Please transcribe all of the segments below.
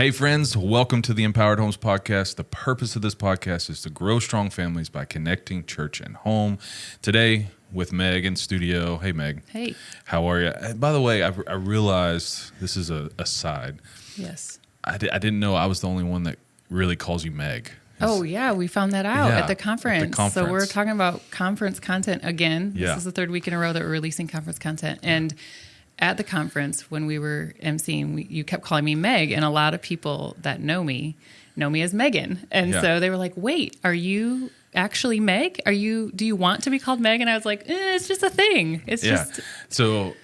Hey friends, welcome to the Empowered Homes Podcast. The purpose of this podcast is to grow strong families by connecting church and home. Today with Meg in studio. Hey Meg. Hey. How are you? By the way, I realized this is a side. Yes. I didn't know I was the only one that really calls you Meg. Oh yeah, we found that out at the conference. So we're talking about conference content again. Yeah. This is the third week in a row that we're releasing conference content. And at the conference, when we were emceeing, you kept calling me Meg, and a lot of people that know me as Megan. And so they were like, "Wait, are you actually Meg? Do you want to be called Meg?" And I was like, "It's just a thing. It's just." So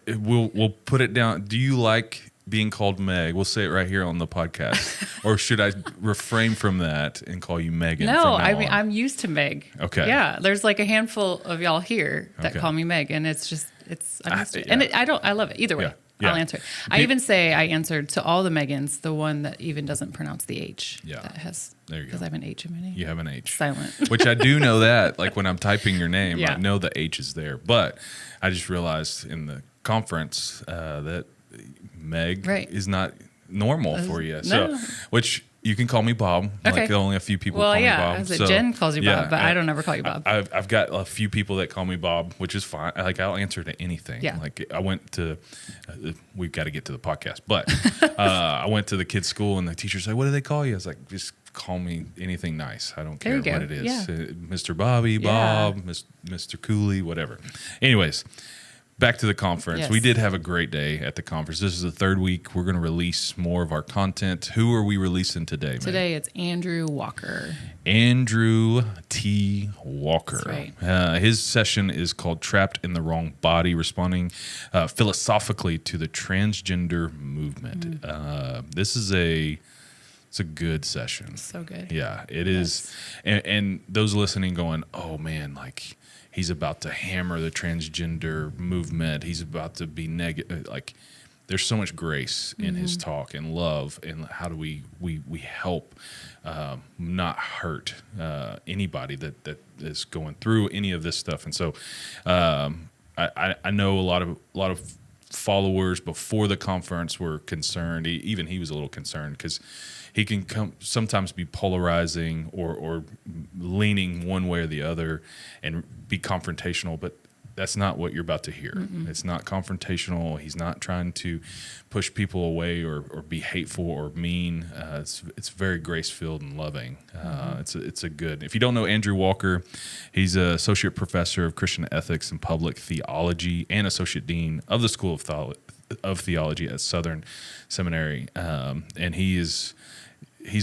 we'll put it down. Do you like being called Meg? We'll say it right here on the podcast. Or should I refrain from that and call you Megan? No, from now on? I'm used to Meg. Okay. Yeah, there's like a handful of y'all here that call me Meg, and I'm used to it. And I love it either way. Yeah. I'll answer it. I even say I answered to all the Megans, the one that even doesn't pronounce the H. Yeah. That has, there you go. Because I have an H in my name. You have an H. Silent. Which I do know that. Like when I'm typing your name, Yeah. I know the H is there. But I just realized in the conference that Meg is not normal for you. So, which you can call me Bob. Okay. Like only a few people call me Bob. I was Jen calls you Bob, but I don't ever call you Bob. I've got a few people that call me Bob, which is fine. Like I'll answer to anything. Yeah. Like I went to, we've got to get to the podcast, but I went to the kids' school and the teacher said, "What do they call you?" I was like, "Just call me anything nice. I don't care what it is. Yeah. Mr. Bobby, Bob, Mr. Cooley, whatever." Anyways. Back to the conference. Yes. We did have a great day at the conference. This is the third week. We're going to release more of our content. Who are we releasing today, Meg? Today it's Andrew Walker. Andrew T. Walker. That's right. His session is called Trapped in the Wrong Body, responding philosophically to the transgender movement. This is it's a good session. So good. Yeah, it is. And those listening going, "Oh man, like he's about to hammer the transgender movement. He's about to be negative." Like, there's so much grace in his talk and love, and how do we help not hurt anybody that is going through any of this stuff. And so, I know a lot of followers before the conference were concerned. Even he was a little concerned because he can sometimes be polarizing or leaning one way or the other and be confrontational, but that's not what you're about to hear. Mm-mm. It's not confrontational. He's not trying to push people away or be hateful or mean. It's very grace-filled and loving. It's a good. If you don't know Andrew Walker, he's an associate professor of Christian ethics and public theology and associate dean of the School of Theology at Southern Seminary, and he's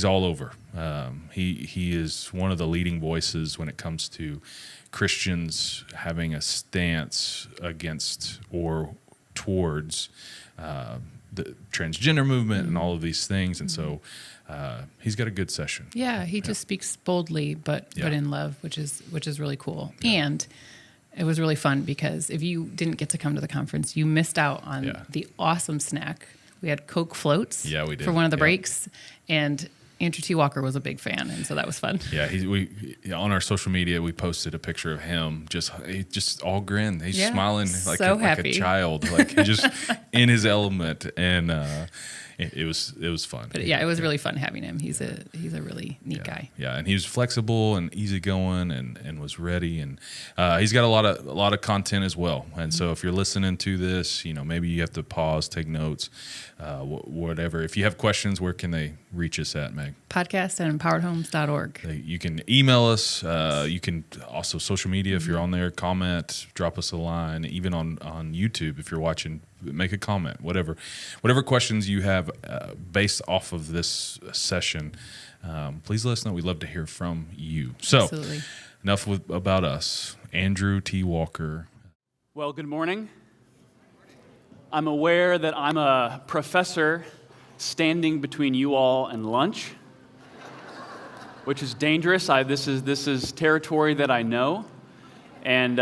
all over. He is one of the leading voices when it comes to Christians having a stance against or towards the transgender movement and all of these things. And so he's got a good session. Yeah, he just speaks boldly, but in love, which is really cool. Yeah. And it was really fun because if you didn't get to come to the conference, you missed out on the awesome snack. We had Coke floats we did. For one of the breaks, and Andrew T. Walker was a big fan, and so that was fun. Yeah, on our social media, we posted a picture of him just all grin. He's smiling like a child, like just in his element, and it was fun. But it was really fun having him. He's a really neat guy. Yeah, and he was flexible and easygoing and was ready, and he's got a lot of content as well. And so if you're listening to this, maybe you have to pause, take notes, whatever. If you have questions, where can they reach us at, Meg? podcast@empoweredhomes.org. You can email us. You can also social media if you're on there, comment, drop us a line. Even on YouTube, if you're watching, make a comment. Whatever questions you have based off of this session, please let us know. We'd love to hear from you. So, Absolutely. Enough about us. Andrew T. Walker. Well, good morning. I'm aware that I'm a professor standing between you all and lunch, which is dangerous. This is territory that I know, and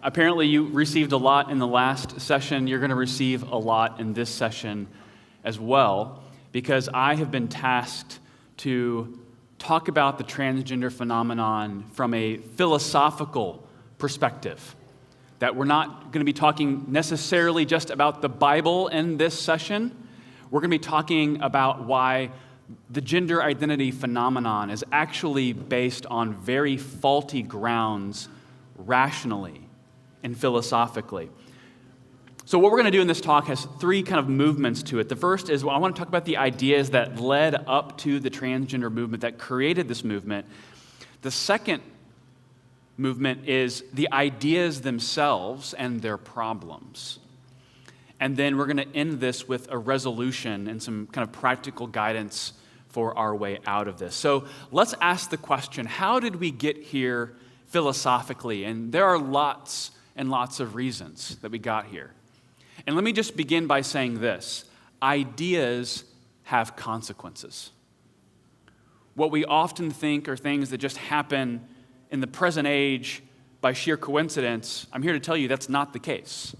apparently you received a lot in the last session. You're going to receive a lot in this session as well, because I have been tasked to talk about the transgender phenomenon from a philosophical perspective. That we're not going to be talking necessarily just about the Bible in this session. we're going to be talking about why the gender identity phenomenon is actually based on very faulty grounds rationally and philosophically. So what we're going to do in this talk has three kind of movements to it. The first is, I want to talk about the ideas that led up to the transgender movement, that created this movement. The second movement is the ideas themselves and their problems. And then we're going to end this with a resolution and some kind of practical guidance for our way out of this. So let's ask the question, how did we get here philosophically? And there are lots and lots of reasons that we got here. And let me just begin by saying this. Ideas have consequences. What we often think are things that just happen in the present age by sheer coincidence, I'm here to tell you that's not the case.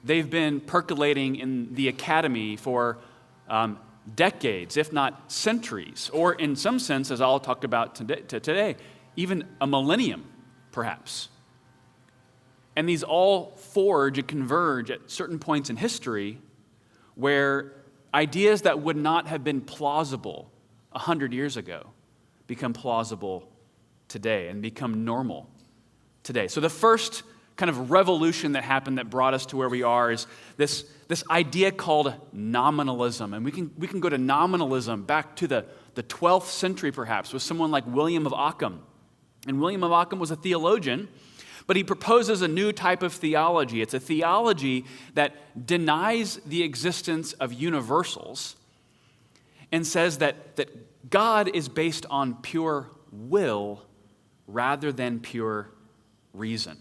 They've been percolating in the academy for decades, if not centuries, or in some sense, as I'll talk about today, even a millennium, perhaps. And these all forge and converge at certain points in history where ideas that would not have been plausible 100 years ago become plausible today and become normal today. So the first kind of revolution that happened that brought us to where we are is this idea called nominalism. And we can go to nominalism back to the 12th century perhaps with someone like William of Ockham. And William of Ockham was a theologian, but he proposes a new type of theology. It's a theology that denies the existence of universals and says that God is based on pure will rather than pure reason.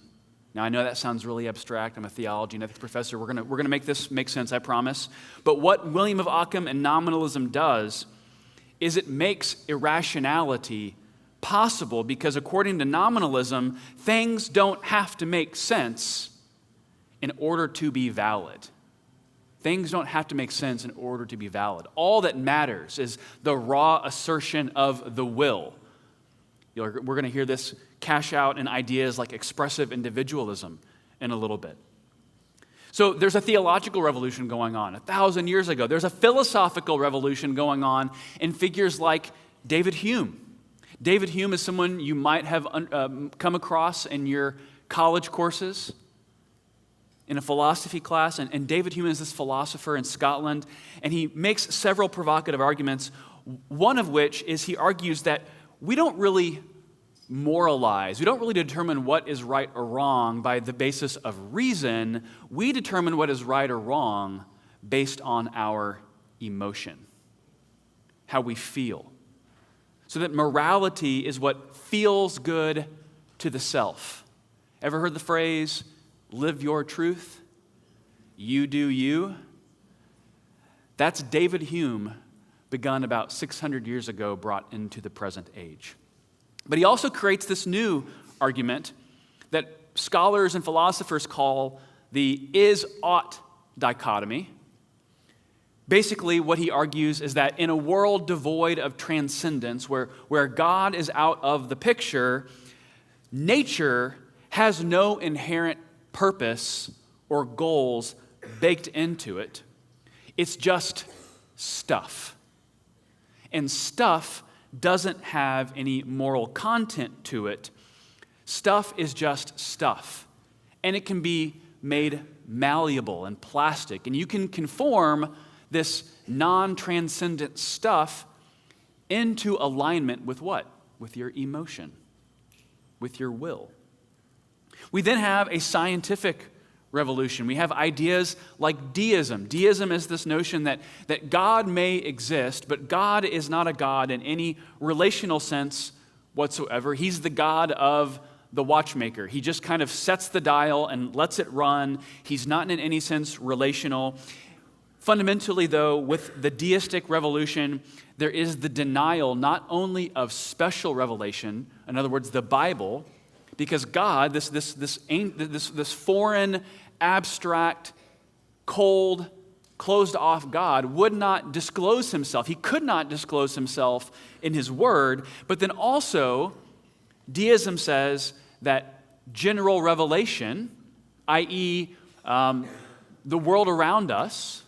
Now, I know that sounds really abstract. I'm a theology and ethics professor. We're gonna make this make sense, I promise. But what William of Ockham and nominalism does is it makes irrationality possible because according to nominalism, things don't have to make sense in order to be valid. Things don't have to make sense in order to be valid. All that matters is the raw assertion of the will. We're going to hear this cash out in ideas like expressive individualism in a little bit. So there's a theological revolution going on 1,000 years ago. There's a philosophical revolution going on in figures like David Hume. David Hume is someone you might have come across in your college courses, in a philosophy class. And David Hume is this philosopher in Scotland, and he makes several provocative arguments, one of which is he argues that we don't really moralize. We don't really determine what is right or wrong by the basis of reason. We determine what is right or wrong based on our emotion, how we feel. So that morality is what feels good to the self. Ever heard the phrase, live your truth, you do you? That's David Hume, begun about 600 years ago, brought into the present age. But he also creates this new argument that scholars and philosophers call the is-ought dichotomy. Basically, what he argues is that in a world devoid of transcendence, where God is out of the picture, nature has no inherent purpose or goals baked into it. It's just stuff. And stuff doesn't have any moral content to it. Stuff is just stuff. And it can be made malleable and plastic. And you can conform this non-transcendent stuff into alignment with what? With your emotion, with your will. We then have a scientific revolution. We have ideas like deism. Deism is this notion that God may exist, but God is not a God in any relational sense whatsoever. He's the God of the watchmaker. He just kind of sets the dial and lets it run. He's not in any sense relational. Fundamentally, though, with the deistic revolution, there is the denial not only of special revelation, in other words, the Bible, because God, this foreign, abstract, cold, closed-off God would not disclose himself. He could not disclose himself in his word. But then also, deism says that general revelation, i.e., the world around us,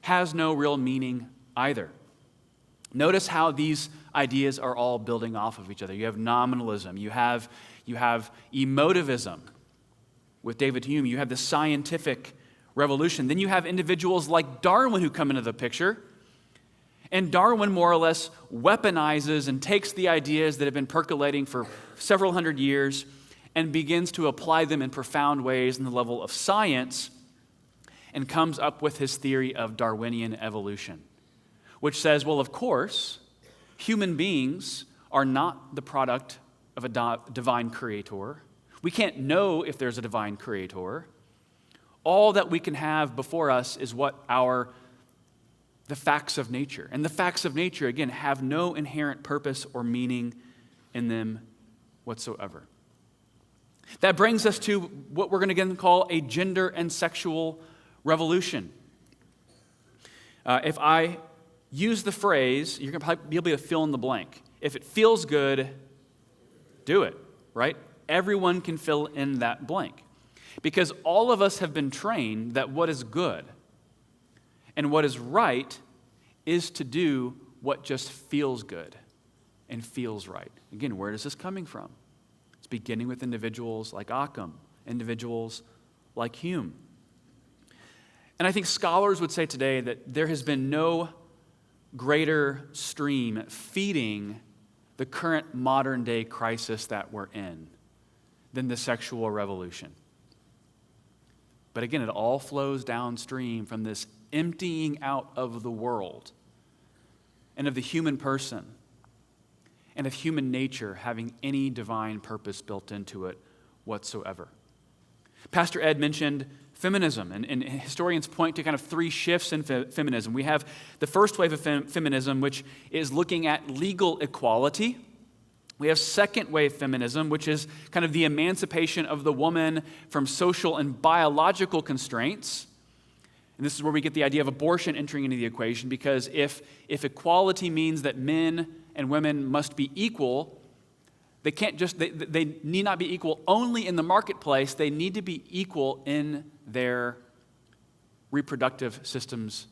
has no real meaning either. Notice how these ideas are all building off of each other. You have nominalism, you have emotivism with David Hume, you have the scientific revolution. Then you have individuals like Darwin who come into the picture. And Darwin more or less weaponizes and takes the ideas that have been percolating for several hundred years and begins to apply them in profound ways in the level of science and comes up with his theory of Darwinian evolution, which says, well, of course, human beings are not the product of a divine creator. We can't know if there's a divine creator. All that we can have before us is the facts of nature. And the facts of nature, again, have no inherent purpose or meaning in them whatsoever. That brings us to what we're going to again call a gender and sexual revolution. If I use the phrase, you're going to probably be able to fill in the blank. If it feels good, do it, right? Everyone can fill in that blank. Because all of us have been trained that what is good and what is right is to do what just feels good and feels right. Again, where is this coming from? It's beginning with individuals like Occam, individuals like Hume. And I think scholars would say today that there has been no greater stream feeding the current modern day crisis that we're in than the sexual revolution. But again, it all flows downstream from this emptying out of the world and of the human person and of human nature having any divine purpose built into it whatsoever. Pastor Ed mentioned feminism, and historians point to kind of three shifts in feminism. We have the first wave of feminism, which is looking at legal equality. We have second wave feminism, which is kind of the emancipation of the woman from social and biological constraints. And this is where we get the idea of abortion entering into the equation, because if equality means that men and women must be equal, they need not be equal only in the marketplace, they need to be equal in their reproductive systems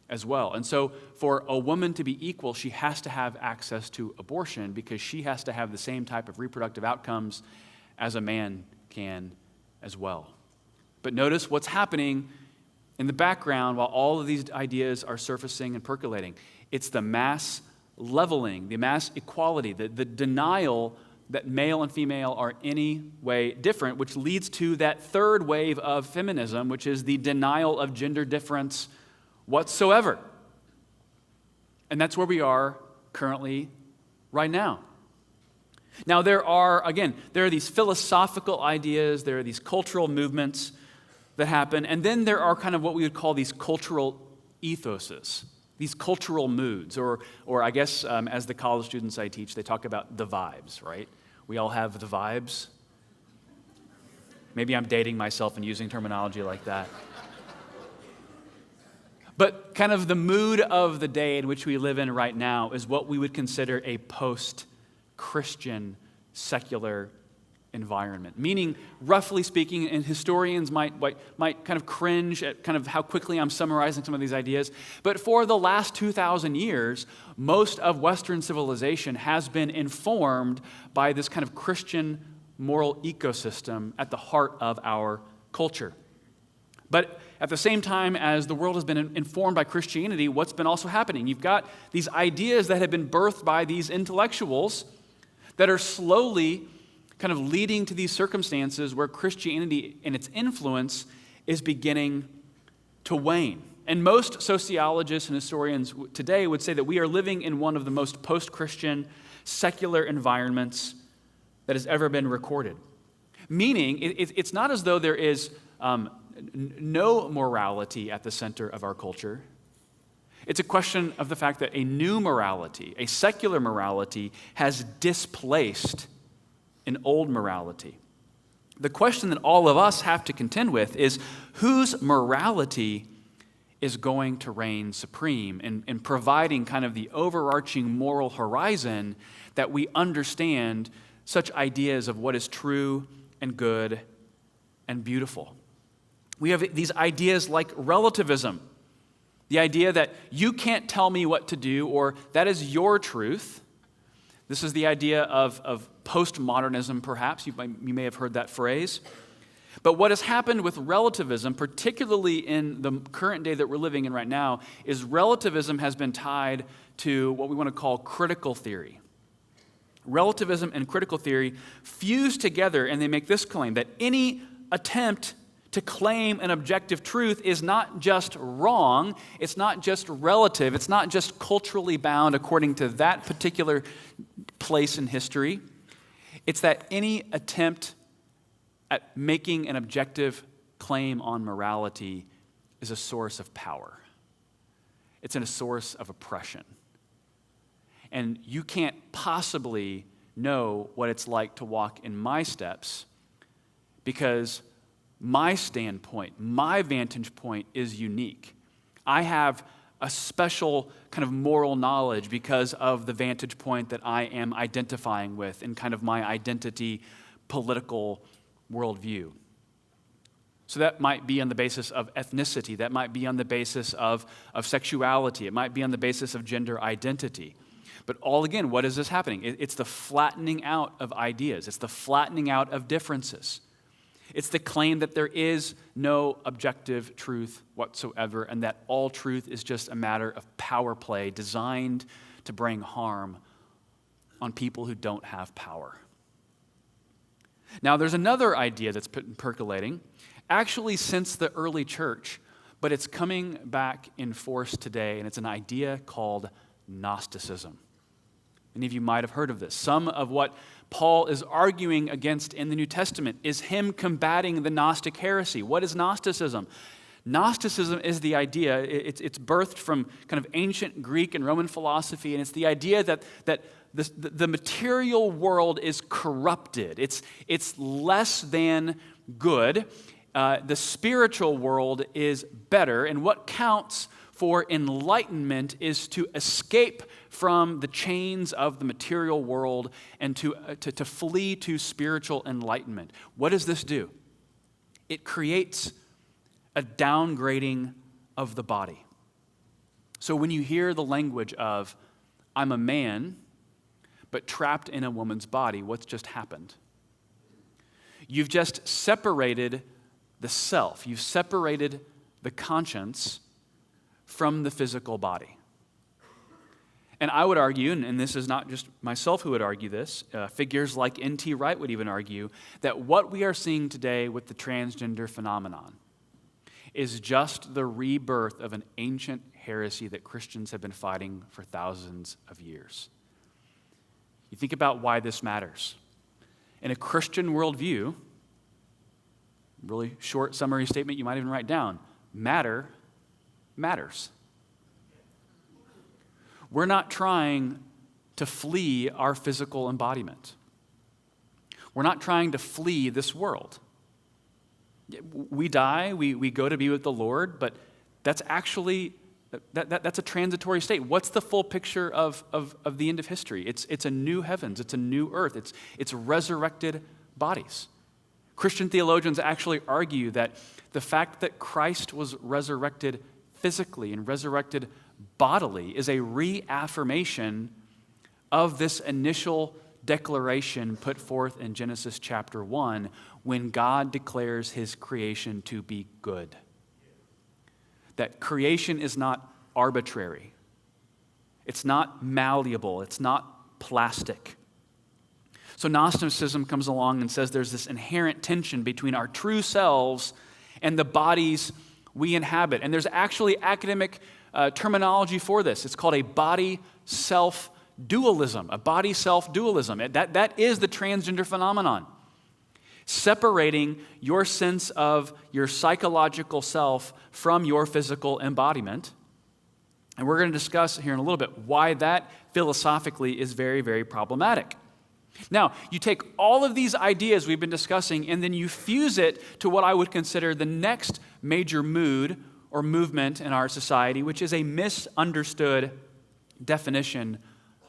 as well. And so for a woman to be equal, she has to have access to abortion because she has to have the same type of reproductive outcomes as a man can as well. But notice what's happening in the background while all of these ideas are surfacing and percolating. It's the mass leveling, the mass equality, the denial that male and female are any way different, which leads to that third wave of feminism, which is the denial of gender difference whatsoever. And that's where we are currently right now. Now, there are these philosophical ideas, there are these cultural movements that happen, and then there are kind of what we would call these cultural ethoses, these cultural moods, or I guess as the college students I teach, they talk about the vibes, right? We all have the vibes. Maybe I'm dating myself and using terminology like that. But kind of the mood of the day in which we live in right now is what we would consider a post-Christian secular environment. Meaning, roughly speaking, and historians might kind of cringe at kind of how quickly I'm summarizing some of these ideas, but for the last 2,000 years, most of Western civilization has been informed by this kind of Christian moral ecosystem at the heart of our culture. But at the same time as the world has been informed by Christianity, what's been also happening? You've got these ideas that have been birthed by these intellectuals that are slowly kind of leading to these circumstances where Christianity and its influence is beginning to wane. And most sociologists and historians today would say that we are living in one of the most post-Christian secular environments that has ever been recorded. Meaning, it's not as though there is no morality at the center of our culture. It's a question of the fact that a new morality, a secular morality, has displaced an old morality. The question that all of us have to contend with is whose morality is going to reign supreme in providing kind of the overarching moral horizon that we understand such ideas of what is true and good and beautiful. We have these ideas like relativism The idea that you can't tell me what to do, or that is your truth. This is the idea of postmodernism, perhaps. You may have heard that phrase. But what has happened with relativism, particularly in the current day that we're living in right now, is relativism has been tied to what we want to call critical theory. Relativism and critical theory fuse together, and they make this claim that any attempt to claim an objective truth is not just wrong, it's not just relative, it's not just culturally bound according to that particular place in history. It's that any attempt at making an objective claim on morality is a source of power. It's a source of oppression. And you can't possibly know what it's like to walk in my steps because my standpoint, my vantage point is unique. I have a special kind of moral knowledge because of the vantage point that I am identifying with in kind of my identity political worldview. So that might be on the basis of ethnicity. That might be on the basis of sexuality. It might be on the basis of gender identity. But all again, what is this happening? It's the flattening out of ideas. It's the flattening out of differences. It's the claim that there is no objective truth whatsoever and that all truth is just a matter of power play designed to bring harm on people who don't have power. Now, there's another idea that's percolating, actually since the early church, but it's coming back in force today, and it's an idea called Gnosticism. Many of you might have heard of this. Some of what Paul is arguing against in the New Testament is him combating the Gnostic heresy. What is Gnosticism? Gnosticism is the idea, it's birthed from kind of ancient Greek and Roman philosophy, and it's the idea that the material world is corrupted. It's less than good. The spiritual world is better, and what counts for enlightenment is to escape from the chains of the material world and to flee to spiritual enlightenment. What does this do? It creates a downgrading of the body. So when you hear the language of, I'm a man, but trapped in a woman's body, what's just happened? You've just separated the self. You've separated the conscience from the physical body. And I would argue, and this is not just myself who would argue this, figures like N.T. Wright would even argue, that what we are seeing today with the transgender phenomenon is just the rebirth of an ancient heresy that Christians have been fighting for thousands of years. You think about why this matters. In a Christian worldview, really short summary statement you might even write down, matter matters. We're not trying to flee our physical embodiment. We're not trying to flee this world. We die, we go to be with the Lord, but that's actually, that's a transitory state. What's the full picture of the end of history? It's a new heavens, it's a new earth, it's resurrected bodies. Christian theologians actually argue that the fact that Christ was resurrected physically and resurrected bodily is a reaffirmation of this initial declaration put forth in Genesis chapter 1 when God declares his creation to be good. That creation is not arbitrary. It's not malleable. It's not plastic. So Gnosticism comes along and says there's this inherent tension between our true selves and the bodies we inhabit. And there's actually academic terminology for this. It's called a body-self dualism, a body-self dualism. That is the transgender phenomenon. Separating your sense of your psychological self from your physical embodiment. And we're going to discuss here in a little bit why that philosophically is very, very problematic. Now, you take all of these ideas we've been discussing and then you fuse it to what I would consider the next major mood or movement in our society, which is a misunderstood definition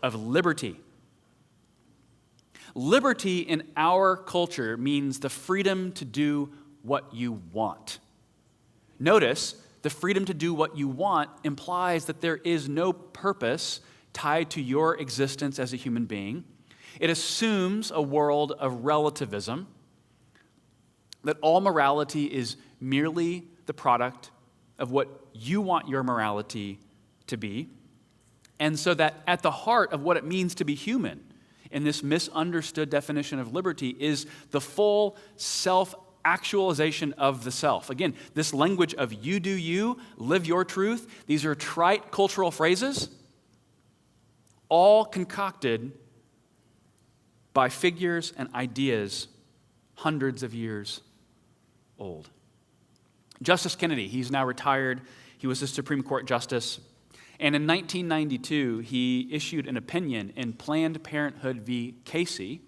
of liberty. Liberty in our culture means the freedom to do what you want. Notice, the freedom to do what you want implies that there is no purpose tied to your existence as a human being. It assumes a world of relativism, that all morality is merely the product of what you want your morality to be. And so that at the heart of what it means to be human in this misunderstood definition of liberty is the full self-actualization of the self. Again, this language of you do you, live your truth, these are trite cultural phrases, all concocted by figures and ideas hundreds of years old. Justice Kennedy, he's now retired. He was a Supreme Court justice. And in 1992, he issued an opinion in Planned Parenthood v. Casey,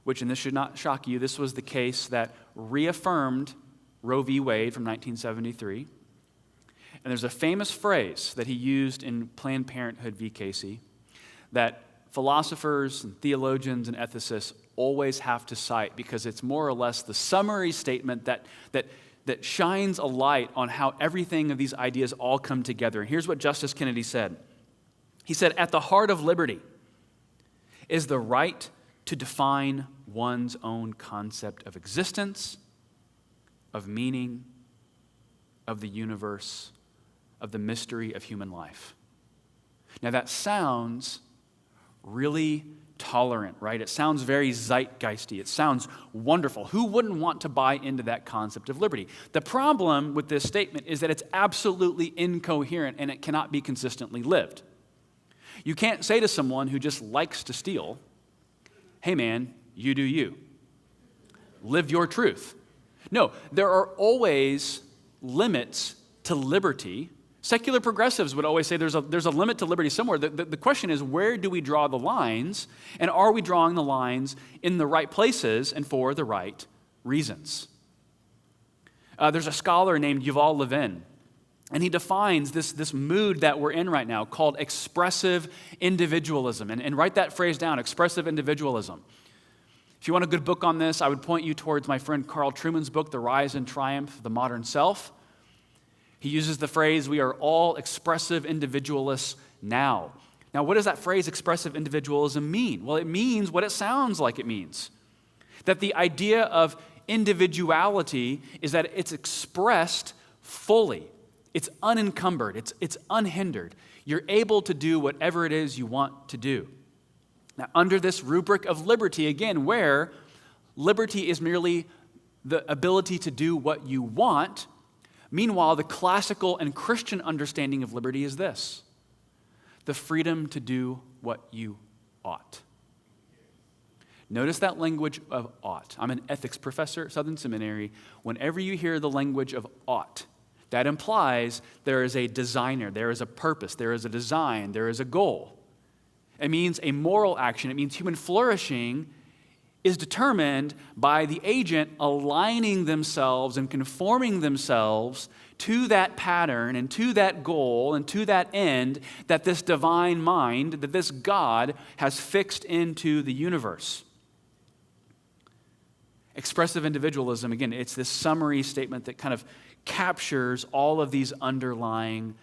which, and this should not shock you, this was the case that reaffirmed Roe v. Wade from 1973. And there's a famous phrase that he used in Planned Parenthood v. Casey that philosophers and theologians and ethicists always have to cite because it's more or less the summary statement that shines a light on how everything of these ideas all come together. And here's what Justice Kennedy said. He said, "At the heart of liberty is the right to define one's own concept of existence, of meaning, of the universe, of the mystery of human life." Now that sounds really tolerant, right? It sounds very zeitgeisty. It sounds wonderful. Who wouldn't want to buy into that concept of liberty? The problem with this statement is that it's absolutely incoherent and it cannot be consistently lived. You can't say to someone who just likes to steal, "Hey man, you do you. Live your truth." No, there are always limits to liberty. Secular progressives would always say there's a limit to liberty somewhere. The question is, where do we draw the lines? And are we drawing the lines in the right places and for the right reasons? There's a scholar named Yuval Levin, and he defines this mood that we're in right now called expressive individualism. And write that phrase down, expressive individualism. If you want a good book on this, I would point you towards my friend Carl Trueman's book, The Rise and Triumph of the Modern Self. He uses the phrase, "We are all expressive individualists now." Now, what does that phrase, expressive individualism, mean? Well, it means what it sounds like it means. That the idea of individuality is that it's expressed fully. It's unencumbered. It's unhindered. You're able to do whatever it is you want to do. Now, under this rubric of liberty, again, where liberty is merely the ability to do what you want, meanwhile, the classical and Christian understanding of liberty is this: the freedom to do what you ought. Notice that language of ought. I'm an ethics professor at Southern Seminary. Whenever you hear the language of ought, that implies there is a designer, there is a purpose, there is a design, there is a goal. It means a moral action. It means human flourishing is determined by the agent aligning themselves and conforming themselves to that pattern and to that goal and to that end that this divine mind, that this God has fixed into the universe. Expressive individualism, again, it's this summary statement that kind of captures all of these underlying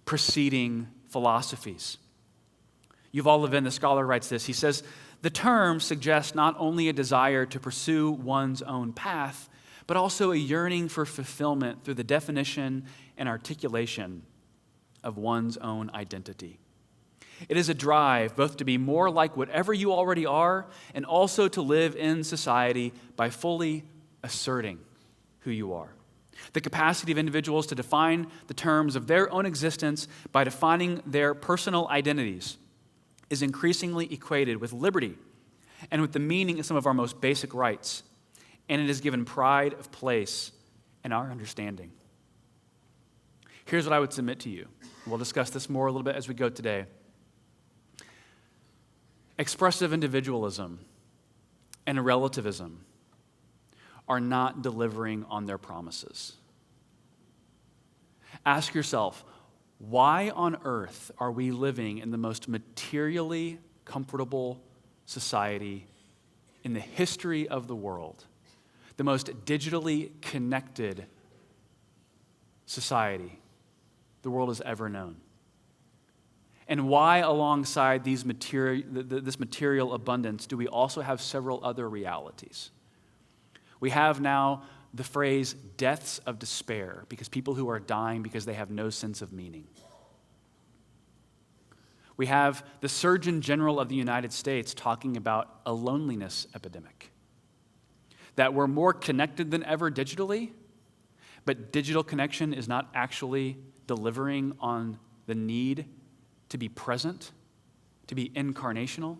preceding philosophies. Yuval Levin, the scholar, writes this. He says, "The term suggests not only a desire to pursue one's own path, but also a yearning for fulfillment through the definition and articulation of one's own identity. It is a drive both to be more like whatever you already are and also to live in society by fully asserting who you are. The capacity of individuals to define the terms of their own existence by defining their personal identities is increasingly equated with liberty and with the meaning of some of our most basic rights, and it is given pride of place in our understanding." Here's what I would submit to you. We'll discuss this more a little bit as we go today. Expressive individualism and relativism are not delivering on their promises. Ask yourself, why on earth are we living in the most materially comfortable society in the history of the world, the most digitally connected society the world has ever known? And why, alongside this material abundance, do we also have several other realities? We have now the phrase deaths of despair, because people who are dying because they have no sense of meaning. We have the Surgeon General of the United States talking about a loneliness epidemic, that we're more connected than ever digitally, but digital connection is not actually delivering on the need to be present, to be incarnational.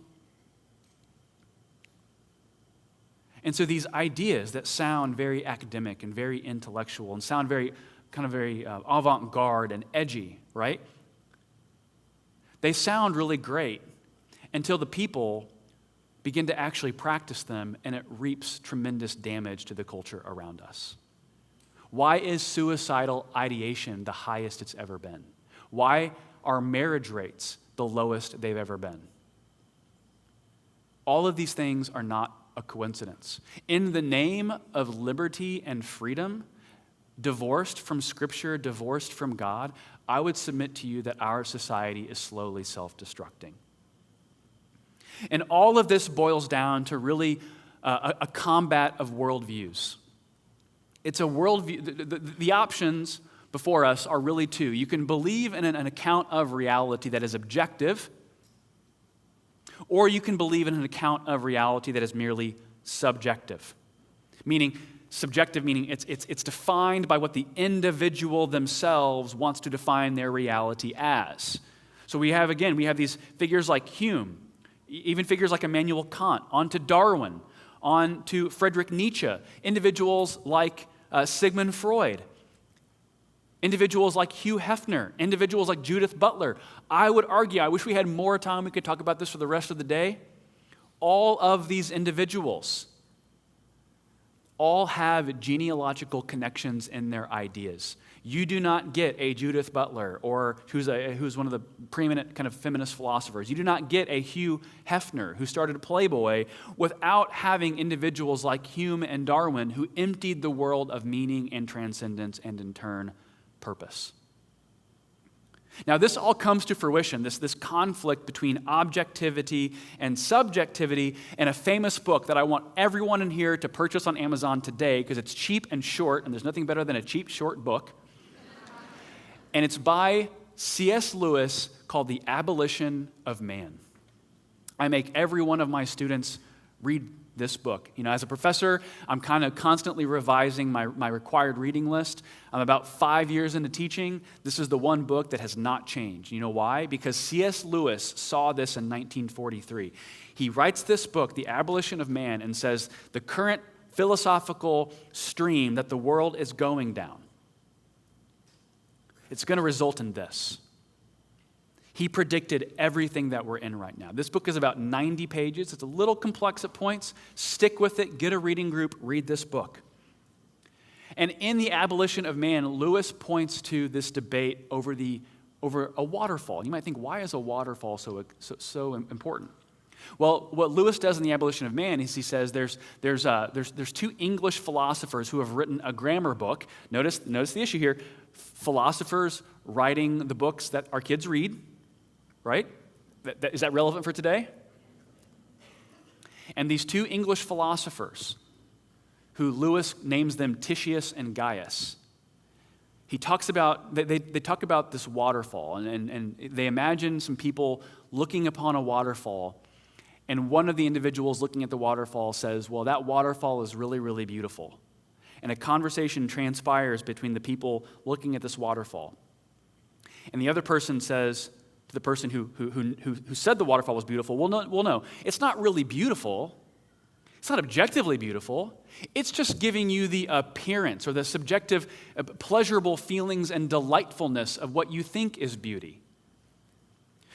And so these ideas that sound very academic and very intellectual and sound very avant-garde and edgy, right? They sound really great until the people begin to actually practice them, and it reaps tremendous damage to the culture around us. Why is suicidal ideation the highest it's ever been? Why are marriage rates the lowest they've ever been? All of these things are not a coincidence. In the name of liberty and freedom, divorced from Scripture, divorced from God, I would submit to you that our society is slowly self-destructing. And all of this boils down to really a combat of worldviews. It's a worldview. The options before us are really two. You can believe in an account of reality that is objective, or you can believe in an account of reality that is merely subjective. Subjective meaning it's defined by what the individual themselves wants to define their reality as. So we have these figures like Hume, even figures like Immanuel Kant, on to Darwin, on to Friedrich Nietzsche, individuals like Sigmund Freud, individuals like Hugh Hefner, individuals like Judith Butler. I would argue, I wish we had more time, we could talk about this for the rest of the day. All of these individuals all have genealogical connections in their ideas. You do not get a Judith Butler, or who's one of the preeminent kind of feminist philosophers. You do not get a Hugh Hefner, who started Playboy, without having individuals like Hume and Darwin who emptied the world of meaning and transcendence and, in turn, purpose. Now, this all comes to fruition, this conflict between objectivity and subjectivity, in a famous book that I want everyone in here to purchase on Amazon today, because it's cheap and short, and there's nothing better than a cheap, short book. And it's by C.S. Lewis, called The Abolition of Man. I make every one of my students read this book. As a professor, I'm kind of constantly revising my required reading list. I'm about 5 years into teaching. This is the one book that has not changed. You know why? Because C.S. Lewis saw this in 1943. He writes this book, The Abolition of Man, and says the current philosophical stream that the world is going down, it's going to result in this. He predicted everything that we're in right now. This book is about 90 pages. It's a little complex at points. Stick with it. Get a reading group. Read this book. And in The Abolition of Man, Lewis points to this debate over a waterfall. You might think, why is a waterfall so important? Well, what Lewis does in The Abolition of Man is he says there's two English philosophers who have written a grammar book. Notice the issue here. Philosophers writing the books that our kids read. Right? Is that relevant for today? And these two English philosophers, who Lewis names them Titius and Gaius, they talk about this waterfall, and they imagine some people looking upon a waterfall, and one of the individuals looking at the waterfall says, well, that waterfall is really, really beautiful. And a conversation transpires between the people looking at this waterfall. And the other person says to the person who said the waterfall was beautiful, well, no, it's not really beautiful. It's not objectively beautiful. It's just giving you the appearance or the subjective, pleasurable feelings and delightfulness of what you think is beauty.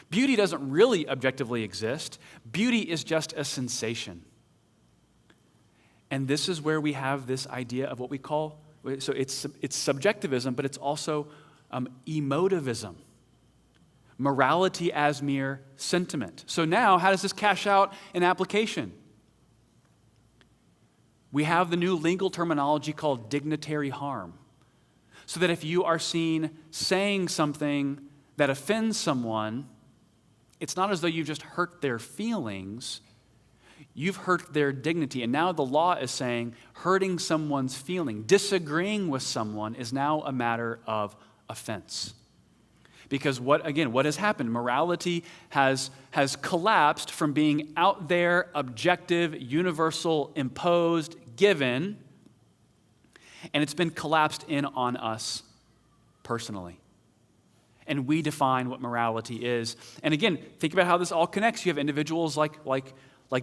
Beauty doesn't really objectively exist. Beauty is just a sensation. And this is where we have this idea of what we call, so it's subjectivism, but it's also emotivism. Morality as mere sentiment. So now, how does this cash out in application? We have the new legal terminology called dignitary harm. so that if you are seen saying something that offends someone, it's not as though you've just hurt their feelings, you've hurt their dignity. And now the law is saying hurting someone's feeling, disagreeing with someone is now a matter of offense. Because what has happened? Morality has collapsed from being out there, objective, universal, imposed, given, and it's been collapsed in on us personally. And we define what morality is. And again, think about how this all connects. You have individuals like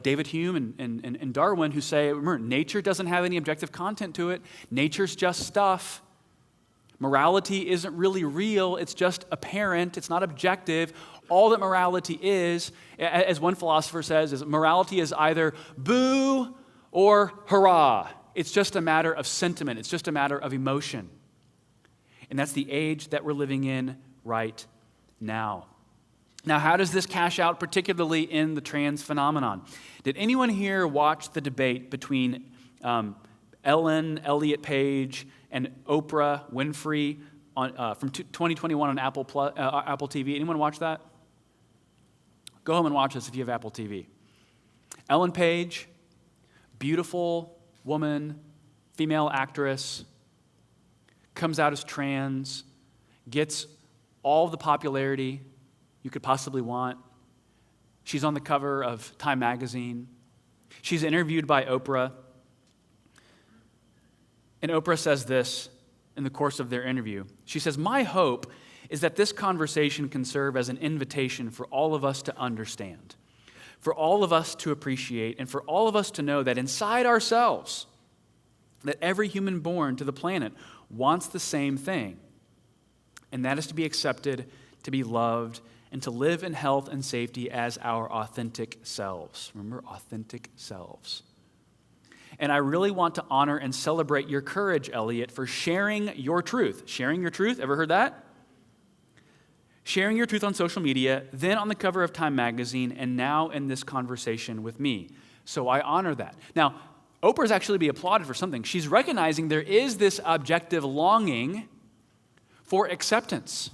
David Hume and Darwin who say, remember, nature doesn't have any objective content to it. Nature's just stuff. Morality isn't really real. It's just apparent. It's not objective. All that morality is, as one philosopher says, is morality is either boo or hurrah. It's just a matter of sentiment. It's just a matter of emotion. And that's the age that we're living in right now. Now, how does this cash out, particularly in the trans phenomenon? Did anyone here watch the debate between Ellen Elliott Page and Oprah Winfrey from 2021 on Apple TV? Anyone watch that? Go home and watch this if you have Apple TV. Ellen Page, beautiful woman, female actress, comes out as trans, gets all the popularity you could possibly want. She's on the cover of Time magazine. She's interviewed by Oprah. And Oprah says this in the course of their interview. She says, "My hope is that this conversation can serve as an invitation for all of us to understand, for all of us to appreciate, and for all of us to know that inside ourselves, that every human born to the planet wants the same thing, and that is to be accepted, to be loved, and to live in health and safety as our authentic selves." Remember, authentic selves. And I really want to honor and celebrate your courage, Elliot, for sharing your truth. Sharing your truth, ever heard that? Sharing your truth on social media, then on the cover of Time magazine, and now in this conversation with me. So I honor that. Now, Oprah's actually be applauded for something. She's recognizing there is this objective longing for acceptance,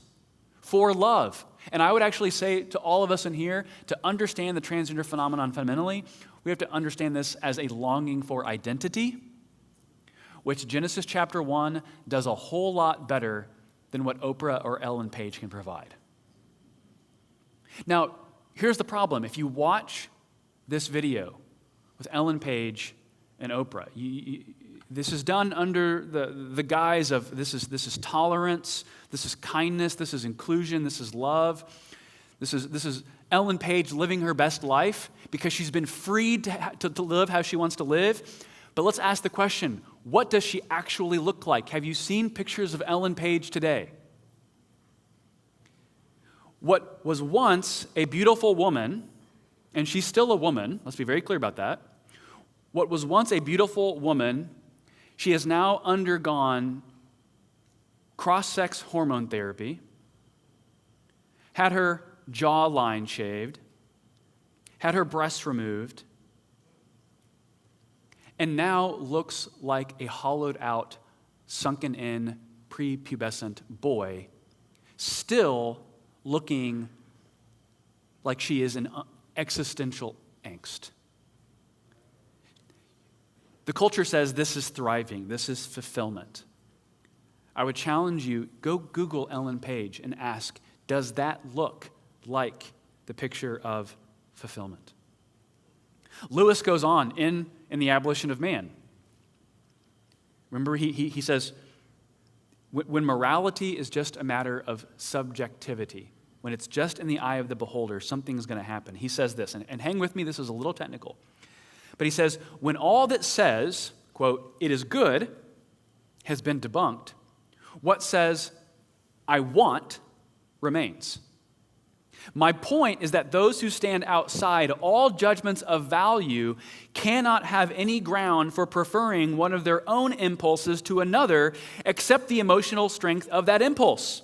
for love. And I would actually say to all of us in here, to understand the transgender phenomenon fundamentally, we have to understand this as a longing for identity, which Genesis chapter 1 does a whole lot better than what Oprah or Ellen Page can provide. Now, here's the problem. If you watch this video with Ellen Page and Oprah, this is done under the guise of this is tolerance, this is kindness, this is inclusion, this is love. This is Ellen Page living her best life because she's been freed to live how she wants to live. But let's ask the question, what does she actually look like? Have you seen pictures of Ellen Page today? What was once a beautiful woman, and she's still a woman, let's be very clear about that. What was once a beautiful woman, she has now undergone cross-sex hormone therapy, had her jawline shaved, had her breasts removed, and now looks like a hollowed-out, sunken-in, prepubescent boy, still looking like she is in existential angst. The culture says this is thriving, this is fulfillment. I would challenge you, go Google Ellen Page and ask, does that look like the picture of fulfillment? Lewis goes on in the Abolition of Man. Remember, he says, when morality is just a matter of subjectivity, when it's just in the eye of the beholder, something's going to happen. He says this, and hang with me, this is a little technical. But he says, when all that says, quote, "it is good," has been debunked, what says, "I want," remains. My point is that those who stand outside all judgments of value cannot have any ground for preferring one of their own impulses to another except the emotional strength of that impulse.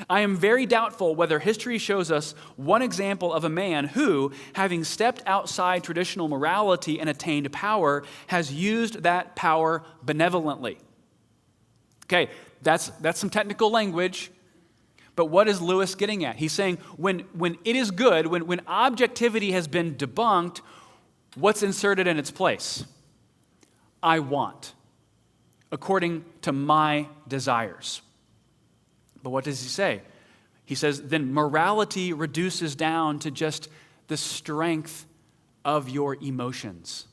I am very doubtful whether history shows us one example of a man who, having stepped outside traditional morality and attained power, has used that power benevolently. Okay, That's some technical language. But what is Lewis getting at? He's saying when it is good, when objectivity has been debunked, what's inserted in its place? I want, according to my desires. But what does he say? He says, then morality reduces down to just the strength of your emotions,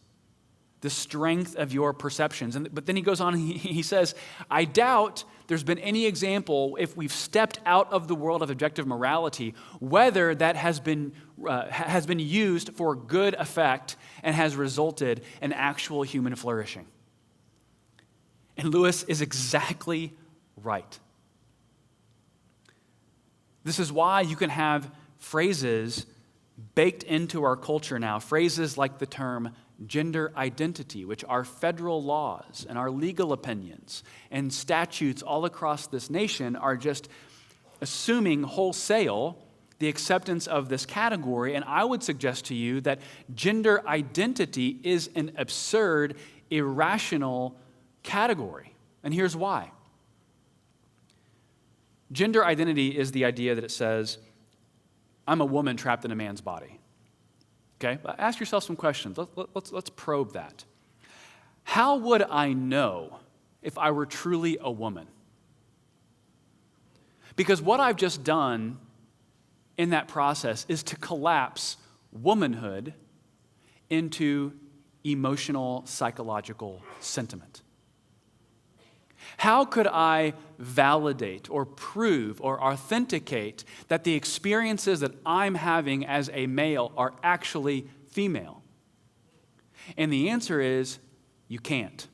the strength of your perceptions. But then he goes on and he says, I doubt there's been any example, if we've stepped out of the world of objective morality, whether that has been used for good effect and has resulted in actual human flourishing. And Lewis is exactly right. This is why you can have phrases baked into our culture now, phrases like the term gender identity, which are federal laws and our legal opinions and statutes all across this nation are just assuming wholesale the acceptance of this category. And I would suggest to you that gender identity is an absurd, irrational category. And here's why. Gender identity is the idea that it says, I'm a woman trapped in a man's body. Okay? Ask yourself some questions. Let's probe that. How would I know if I were truly a woman? Because what I've just done in that process is to collapse womanhood into emotional, psychological sentiment. How could I validate or prove or authenticate that the experiences that I'm having as a male are actually female? And the answer is, you can't.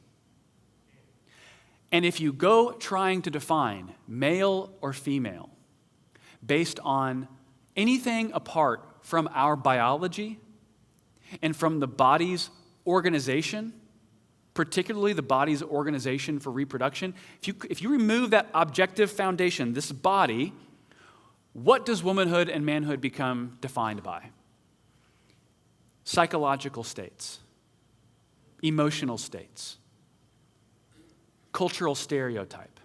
And if you go trying to define male or female based on anything apart from our biology and from the body's organization, particularly the body's organization for reproduction, if you remove that objective foundation, this body, what does womanhood and manhood become defined by? Psychological states, emotional states, cultural stereotype,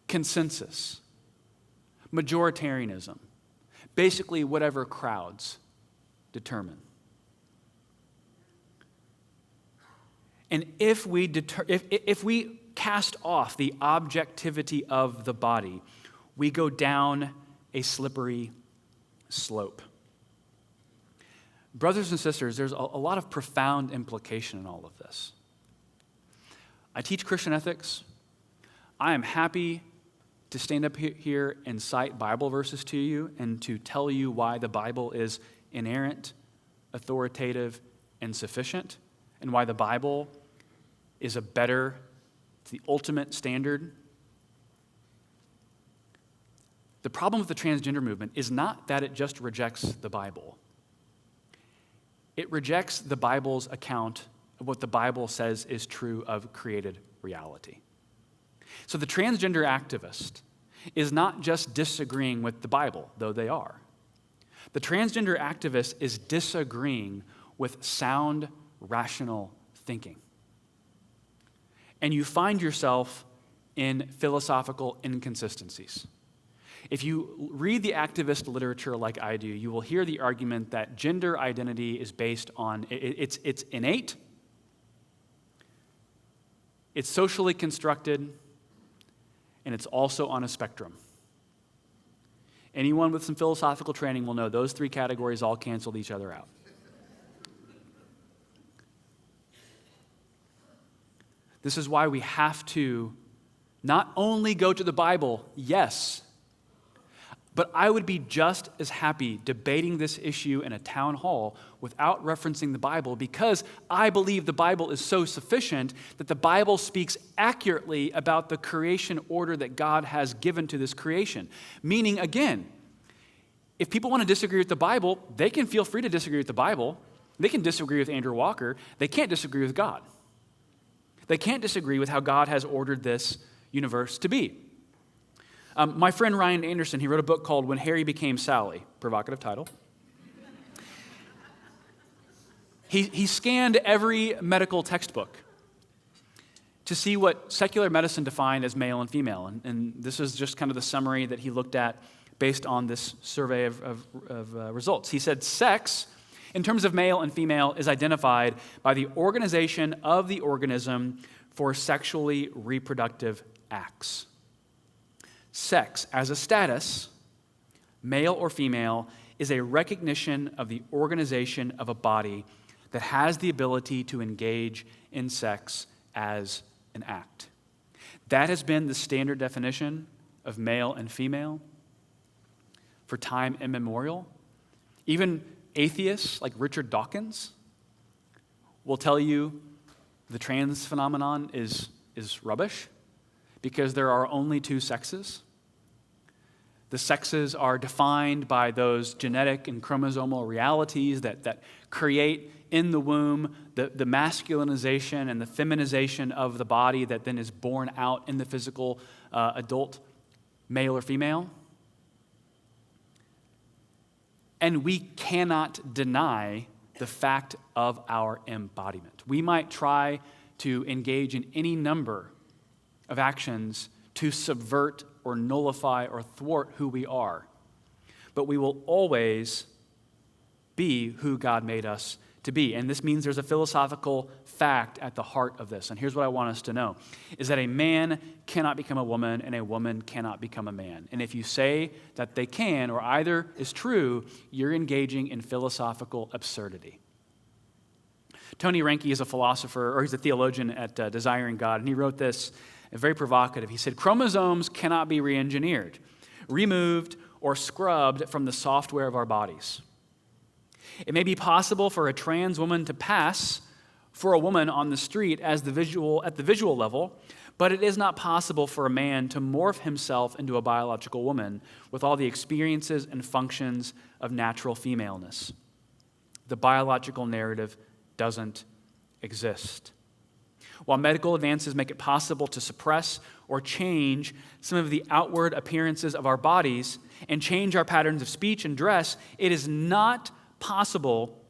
consensus, majoritarianism, basically whatever crowds determine. And if we cast off the objectivity of the body, we go down a slippery slope. Brothers and sisters, there's a lot of profound implication in all of this. I teach Christian ethics. I am happy to stand up here and cite Bible verses to you and to tell you why the Bible is inerrant, authoritative, and sufficient, and why the Bible is the ultimate standard. The problem with the transgender movement is not that it just rejects the Bible. It rejects the Bible's account of what the Bible says is true of created reality. So the transgender activist is not just disagreeing with the Bible, though they are. The transgender activist is disagreeing with sound, rational thinking. And you find yourself in philosophical inconsistencies. If you read the activist literature like I do, you will hear the argument that gender identity is based on, it's innate, it's socially constructed, and it's also on a spectrum. Anyone with some philosophical training will know those three categories all cancel each other out. This is why we have to not only go to the Bible, yes, but I would be just as happy debating this issue in a town hall without referencing the Bible, because I believe the Bible is so sufficient that the Bible speaks accurately about the creation order that God has given to this creation. Meaning, again, if people want to disagree with the Bible, they can feel free to disagree with the Bible. They can disagree with Andrew Walker. They can't disagree with God. They can't disagree with how God has ordered this universe to be. My friend Ryan Anderson, he wrote a book called When Harry Became Sally, provocative title. He scanned every medical textbook to see what secular medicine defined as male and female. And this is just kind of the summary that he looked at based on this survey of results. He said sex, in terms of male and female, is identified by the organization of the organism for sexually reproductive acts. Sex, as a status, male or female, is a recognition of the organization of a body that has the ability to engage in sex as an act. That has been the standard definition of male and female for time immemorial. Even atheists like Richard Dawkins will tell you the trans phenomenon is rubbish because there are only two sexes. The sexes are defined by those genetic and chromosomal realities that create in the womb the masculinization and the feminization of the body that then is born out in the physical adult, male or female. And we cannot deny the fact of our embodiment. We might try to engage in any number of actions to subvert or nullify or thwart who we are, but we will always be who God made us to be. And this means there's a philosophical fact at the heart of this. And here's what I want us to know, is that a man cannot become a woman and a woman cannot become a man. And if you say that they can, or either is true, you're engaging in philosophical absurdity. Tony Reinke is a philosopher, or he's a theologian at Desiring God, and he wrote this, very provocative. He said, chromosomes cannot be re-engineered, removed, or scrubbed from the software of our bodies. It may be possible for a trans woman to pass for a woman on the street at the visual level, but it is not possible for a man to morph himself into a biological woman with all the experiences and functions of natural femaleness. The biological narrative doesn't exist. While medical advances make it possible to suppress or change some of the outward appearances of our bodies and change our patterns of speech and dress, it is not possible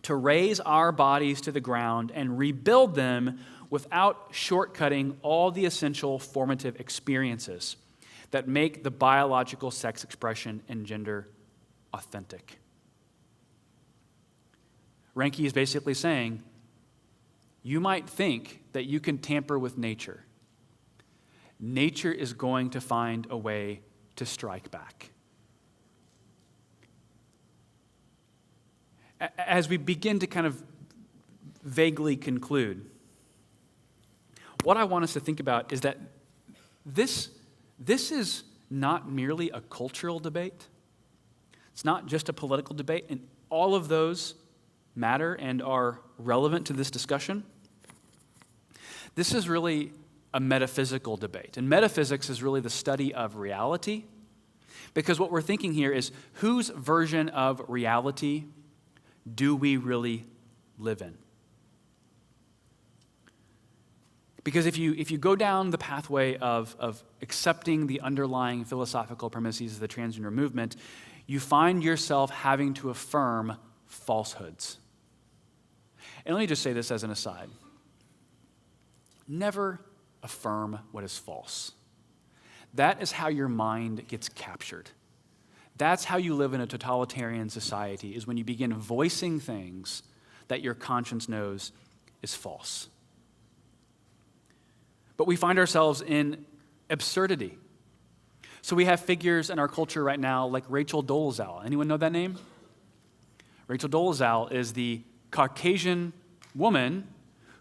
to raise our bodies to the ground and rebuild them without shortcutting all the essential formative experiences that make the biological sex expression and gender authentic. Reinke is basically saying, you might think that you can tamper with nature. Nature is going to find a way to strike back. As we begin to kind of vaguely conclude, what I want us to think about is that this is not merely a cultural debate. It's not just a political debate, and all of those matter and are relevant to this discussion. This is really a metaphysical debate, and metaphysics is really the study of reality, because what we're thinking here is whose version of reality do we really live in? Because if you go down the pathway of accepting the underlying philosophical premises of the transgender movement, you find yourself having to affirm falsehoods. And let me just say this as an aside. Never affirm what is false. That is how your mind gets captured. That's how you live in a totalitarian society, is when you begin voicing things that your conscience knows is false. But we find ourselves in absurdity. So we have figures in our culture right now like Rachel Dolezal. Anyone know that name? Rachel Dolezal is the Caucasian woman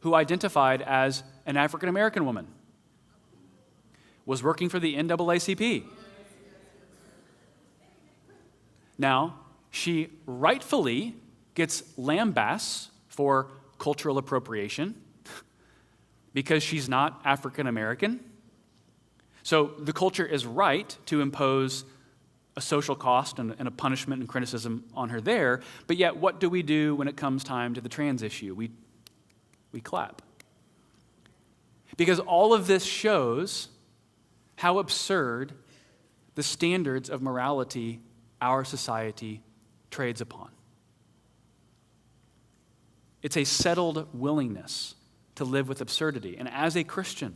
who identified as an African American woman, was working for the NAACP. Now, she rightfully gets lambasted for cultural appropriation because she's not African American. So the culture is right to impose a social cost and a punishment and criticism on her there, but yet what do we do when it comes time to the trans issue? We clap. Because all of this shows how absurd the standards of morality our society trades upon. It's a settled willingness to live with absurdity. And as a Christian,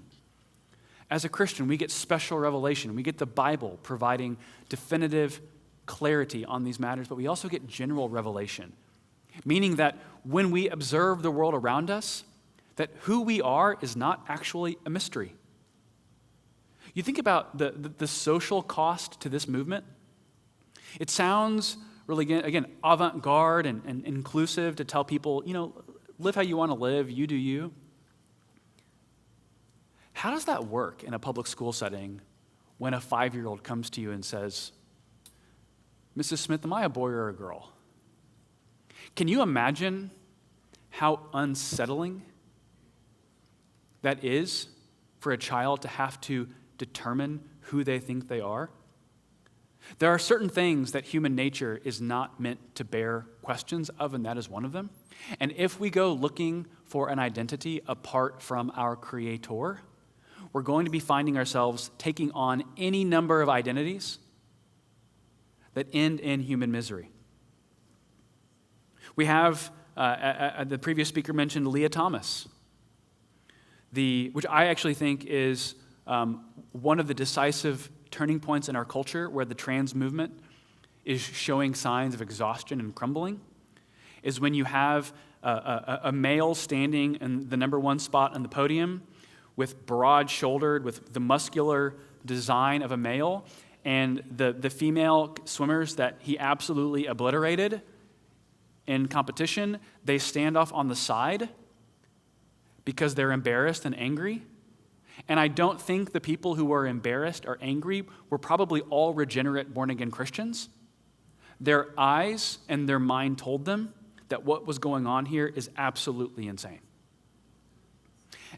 we get special revelation. We get the Bible providing definitive clarity on these matters, but we also get general revelation, meaning that when we observe the world around us, that who we are is not actually a mystery. You think about the social cost to this movement. It sounds really, again, avant-garde and inclusive to tell people, live how you want to live, you do you. How does that work in a public school setting when a 5-year-old comes to you and says, Mrs. Smith, am I a boy or a girl? Can you imagine how unsettling that is for a child to have to determine who they think they are? There are certain things that human nature is not meant to bear questions of, and that is one of them. And if we go looking for an identity apart from our Creator, we're going to be finding ourselves taking on any number of identities that end in human misery. We have, the previous speaker mentioned Leah Thomas, which I actually think is one of the decisive turning points in our culture where the trans movement is showing signs of exhaustion and crumbling, is when you have a male standing in the number one spot on the podium with broad-shouldered, with the muscular design of a male, and the female swimmers that he absolutely obliterated in competition, they stand off on the side because they're embarrassed and angry. And I don't think the people who were embarrassed or angry were probably all regenerate, born-again Christians. Their eyes and their mind told them that what was going on here is absolutely insane.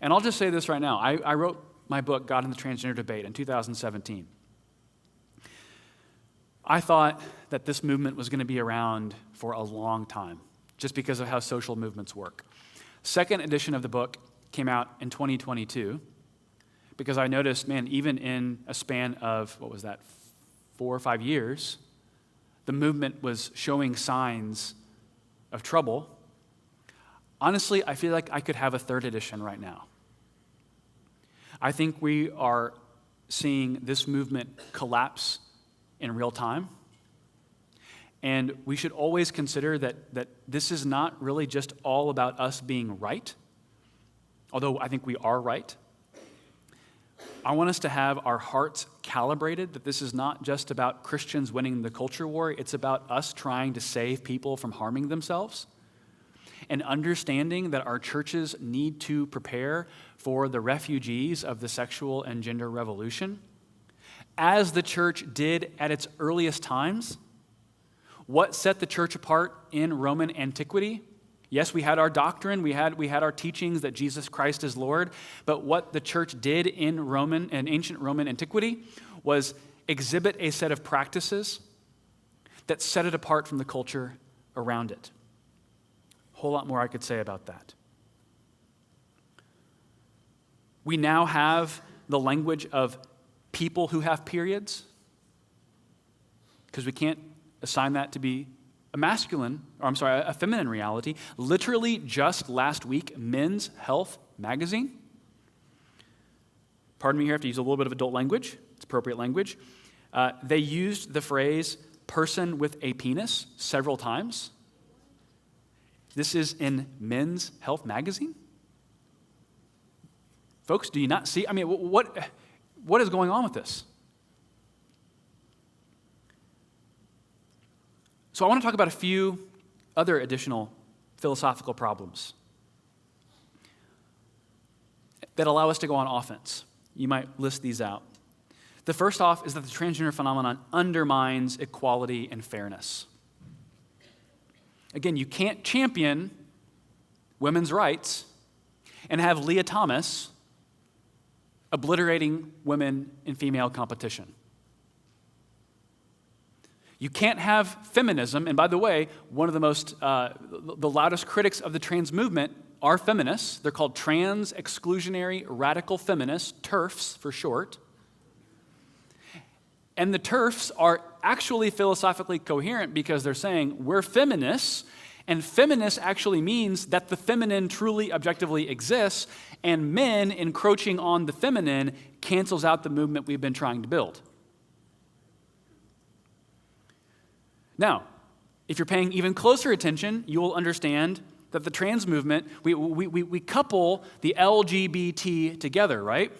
And I'll just say this right now. I wrote my book, God in the Transgender Debate, in 2017. I thought that this movement was going to be around for a long time, just because of how social movements work. Second edition of the book came out in 2022, because I noticed, even in a span of, 4 or 5 years, the movement was showing signs of trouble. Honestly, I feel like I could have a third edition right now. I think we are seeing this movement collapse in real time. And we should always consider that this is not really just all about us being right, although I think we are right. I want us to have our hearts calibrated, that this is not just about Christians winning the culture war, it's about us trying to save people from harming themselves, and understanding that our churches need to prepare for the refugees of the sexual and gender revolution. As the church did at its earliest times, what set the church apart in Roman antiquity? Yes, we had our doctrine, we had our teachings that Jesus Christ is Lord, but what the church did in ancient Roman antiquity was exhibit a set of practices that set it apart from the culture around it. A whole lot more I could say about that. We now have the language of people who have periods, because we can't assign that to be a feminine reality. Literally just last week, Men's Health magazine, pardon me here, I have to use a little bit of adult language, it's appropriate language. They used the phrase person with a penis several times. This is in Men's Health magazine. Folks, do you not see? What is going on with this? So I want to talk about a few other additional philosophical problems that allow us to go on offense. You might list these out. The first off is that the transgender phenomenon undermines equality and fairness. Again, you can't champion women's rights and have Leah Thomas obliterating women in female competition. You can't have feminism, and by the way, one of the loudest critics of the trans movement are feminists. They're called trans exclusionary radical feminists, TERFs for short. And the TERFs are actually philosophically coherent because they're saying we're feminists And feminist actually means that the feminine truly objectively exists, and men encroaching on the feminine cancels out the movement we've been trying to build. Now, if you're paying even closer attention, you will understand that the trans movement, we couple the LGBT together, right?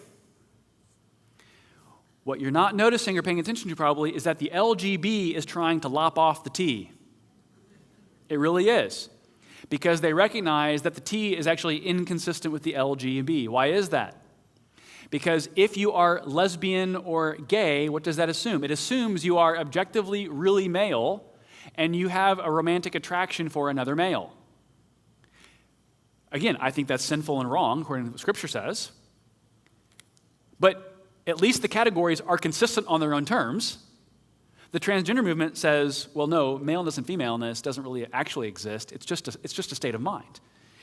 What you're not noticing or paying attention to probably is that the LGB is trying to lop off the T. It really is. Because they recognize that the T is actually inconsistent with the LGB. Why is that? Because if you are lesbian or gay, what does that assume? It assumes you are objectively really male and you have a romantic attraction for another male. Again, I think that's sinful and wrong, according to what Scripture says. But at least the categories are consistent on their own terms. The transgender movement says, well, no, maleness and femaleness doesn't really actually exist. It's just a state of mind.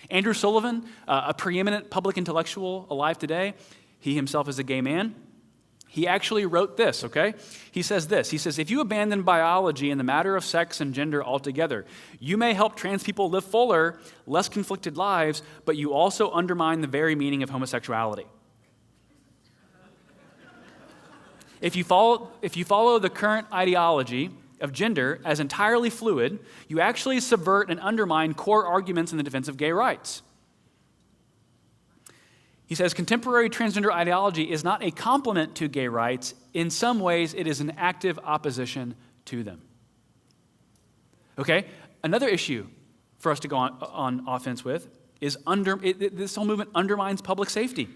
Andrew Sullivan, a preeminent public intellectual alive today, he himself is a gay man. He actually wrote this, okay? He says this. He says, if you abandon biology and the matter of sex and gender altogether, you may help trans people live fuller, less conflicted lives, but you also undermine the very meaning of homosexuality. If you follow the current ideology of gender as entirely fluid, you actually subvert and undermine core arguments in the defense of gay rights. He says, contemporary transgender ideology is not a complement to gay rights. In some ways, it is an active opposition to them. Okay? Another issue for us to go on offense with is this whole movement undermines public safety.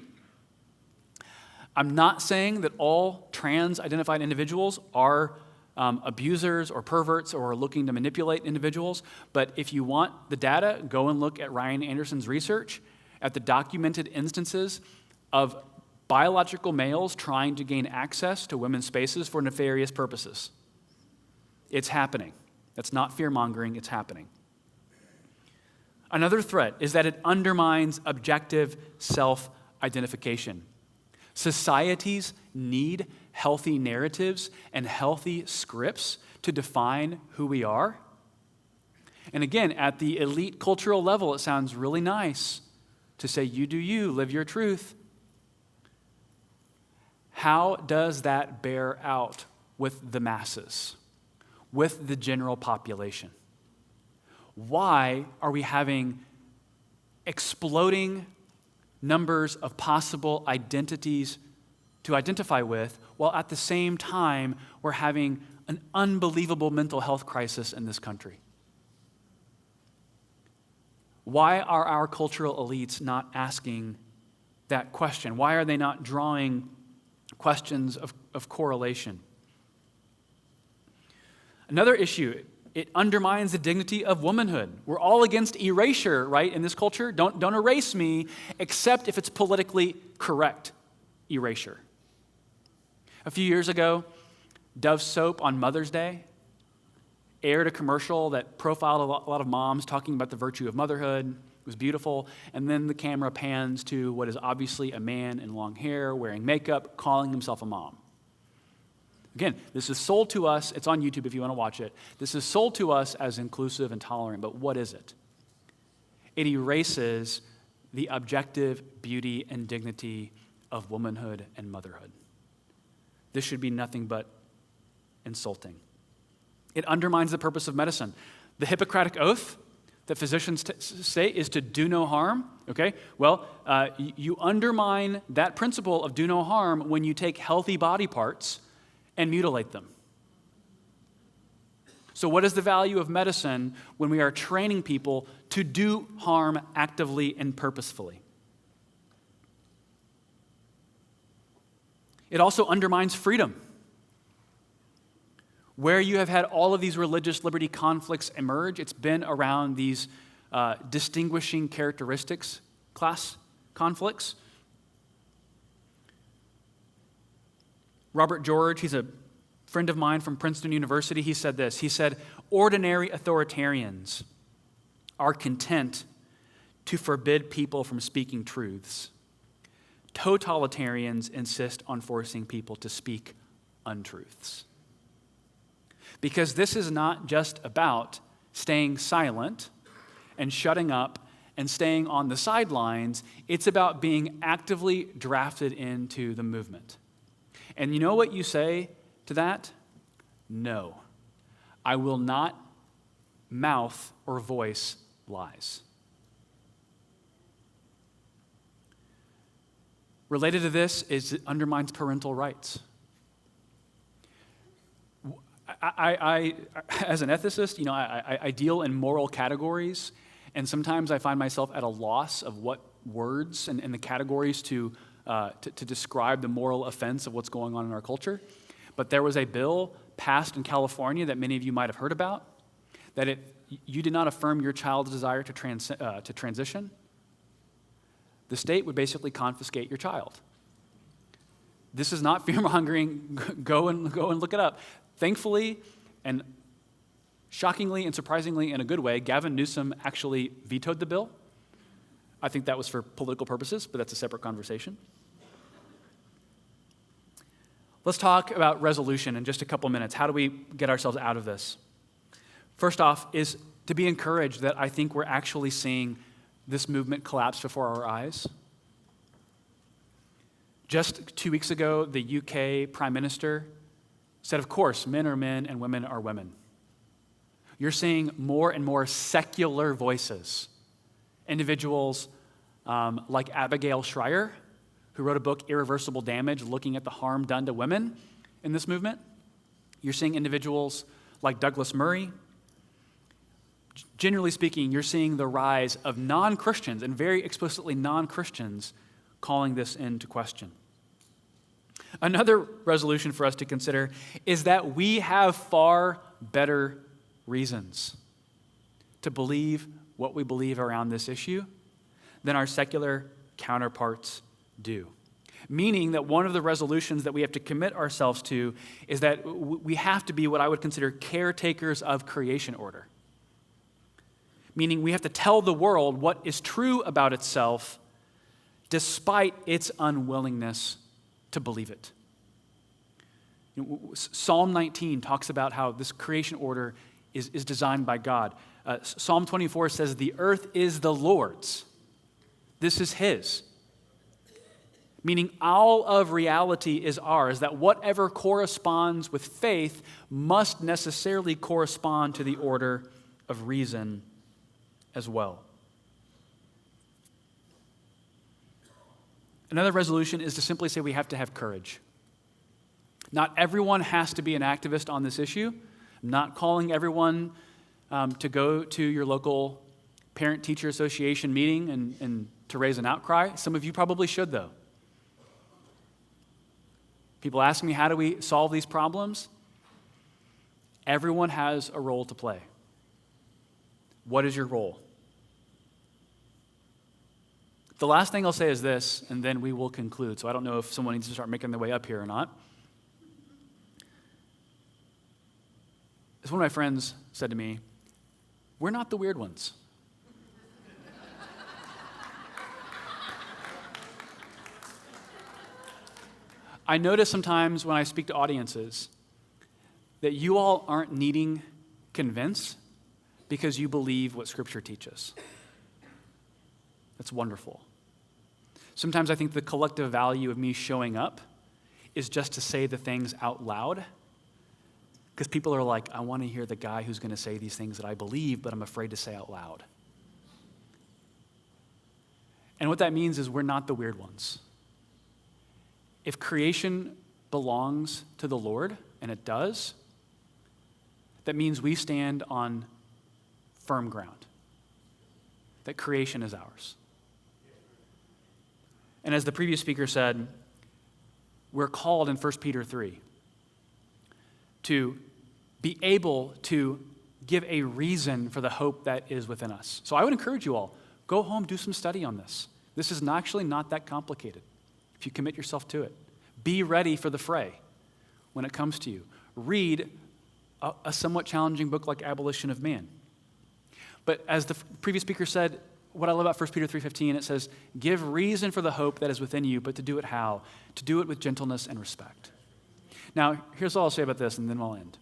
I'm not saying that all trans-identified individuals are abusers or perverts or looking to manipulate individuals, but if you want the data, go and look at Ryan Anderson's research at the documented instances of biological males trying to gain access to women's spaces for nefarious purposes. It's happening. That's not fear-mongering, it's happening. Another threat is that it undermines objective self-identification. Societies need healthy narratives and healthy scripts to define who we are. And again, at the elite cultural level, it sounds really nice to say, you do you, live your truth. How does that bear out with the masses, with the general population? Why are we having exploding numbers of possible identities to identify with, while at the same time we're having an unbelievable mental health crisis in this country? Why are our cultural elites not asking that question? Why are they not drawing questions of correlation? Another issue, it undermines the dignity of womanhood. We're all against erasure, right, in this culture. Don't erase me, except if it's politically correct erasure. A few years ago, Dove Soap on Mother's Day aired a commercial that profiled a lot of moms talking about the virtue of motherhood. It was beautiful. And then the camera pans to what is obviously a man in long hair, wearing makeup, calling himself a mom. Again, this is sold to us. It's on YouTube if you want to watch it. This is sold to us as inclusive and tolerant, but what is it? It erases the objective beauty and dignity of womanhood and motherhood. This should be nothing but insulting. It undermines the purpose of medicine. The Hippocratic Oath that physicians say is to do no harm, okay? Well, you undermine that principle of do no harm when you take healthy body parts and mutilate them. So what is the value of medicine when we are training people to do harm actively and purposefully? It also undermines freedom. Where you have had all of these religious liberty conflicts emerge, it's been around these distinguishing characteristics, class conflicts. Robert George, he's a friend of mine from Princeton University, he said this. He said, ordinary authoritarians are content to forbid people from speaking truths. Totalitarians insist on forcing people to speak untruths. Because this is not just about staying silent and shutting up and staying on the sidelines. It's about being actively drafted into the movement. And you know what you say to that? No, I will not mouth or voice lies. Related to this is it undermines parental rights. I as an ethicist, I deal in moral categories, and sometimes I find myself at a loss of what words and the categories to describe the moral offense of what's going on in our culture. But there was a bill passed in California that many of you might have heard about, that you did not affirm your child's desire to transition, the state would basically confiscate your child. This is not fear-mongering. Go and look it up. Thankfully, and shockingly and surprisingly in a good way, Gavin Newsom actually vetoed the bill. I think that was for political purposes, but that's a separate conversation. Let's talk about resolution in just a couple minutes. How do we get ourselves out of this? First off is to be encouraged that I think we're actually seeing this movement collapse before our eyes. Just 2 weeks ago, the UK Prime Minister said, of course, men are men and women are women. You're seeing more and more secular voices. Individuals like Abigail Shrier, who wrote a book, Irreversible Damage, looking at the harm done to women in this movement. You're seeing individuals like Douglas Murray. Generally speaking, you're seeing the rise of non-Christians, and very explicitly non-Christians, calling this into question. Another resolution for us to consider is that we have far better reasons to believe what we believe around this issue than our secular counterparts do. Meaning that one of the resolutions that we have to commit ourselves to is that we have to be what I would consider caretakers of creation order. Meaning we have to tell the world what is true about itself despite its unwillingness to believe it. Psalm 19 talks about how this creation order is designed by God. Psalm 24 says, the earth is the Lord's. This is His. Meaning all of reality is ours, that whatever corresponds with faith must necessarily correspond to the order of reason as well. Another resolution is to simply say we have to have courage. Not everyone has to be an activist on this issue. I'm not calling everyone to go to your local parent-teacher association meeting and to raise an outcry. Some of you probably should, though. People ask me, how do we solve these problems? Everyone has a role to play. What is your role? The last thing I'll say is this, and then we will conclude. So I don't know if someone needs to start making their way up here or not. As one of my friends said to me, we're not the weird ones. I notice sometimes when I speak to audiences that you all aren't needing convince because you believe what Scripture teaches. That's wonderful. Sometimes I think the collective value of me showing up is just to say the things out loud, because people are like, I want to hear the guy who's going to say these things that I believe, but I'm afraid to say out loud. And what that means is we're not the weird ones. If creation belongs to the Lord, and it does, that means we stand on firm ground, that creation is ours. And as the previous speaker said, we're called in 1 Peter 3 to be able to give a reason for the hope that is within us. So I would encourage you all, go home, do some study on this. This is actually not that complicated if you commit yourself to it. Be ready for the fray when it comes to you. Read a somewhat challenging book like Abolition of Man. But as the previous speaker said, what I love about 1 Peter 3:15, it says, give reason for the hope that is within you, but to do it how? To do it with gentleness and respect. Now, here's all I'll say about this, and then I'll end.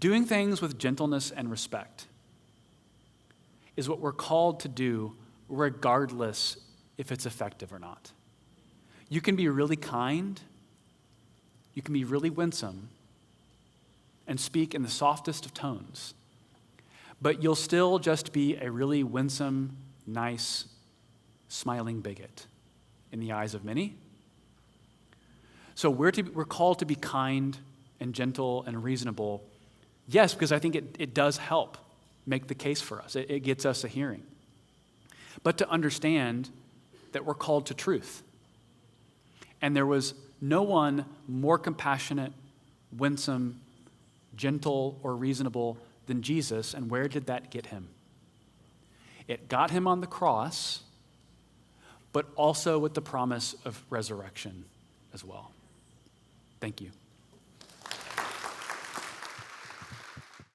Doing things with gentleness and respect is what we're called to do regardless if it's effective or not. You can be really kind, you can be really winsome, and speak in the softest of tones, but you'll still just be a really winsome, nice, smiling bigot in the eyes of many. So we're called to be kind and gentle and reasonable, yes, because I think it does help make the case for us. It gets us a hearing. But to understand that we're called to truth. And there was no one more compassionate, winsome, gentle, or reasonable than Jesus. And where did that get him? It got him on the cross, but also with the promise of resurrection as well. Thank you.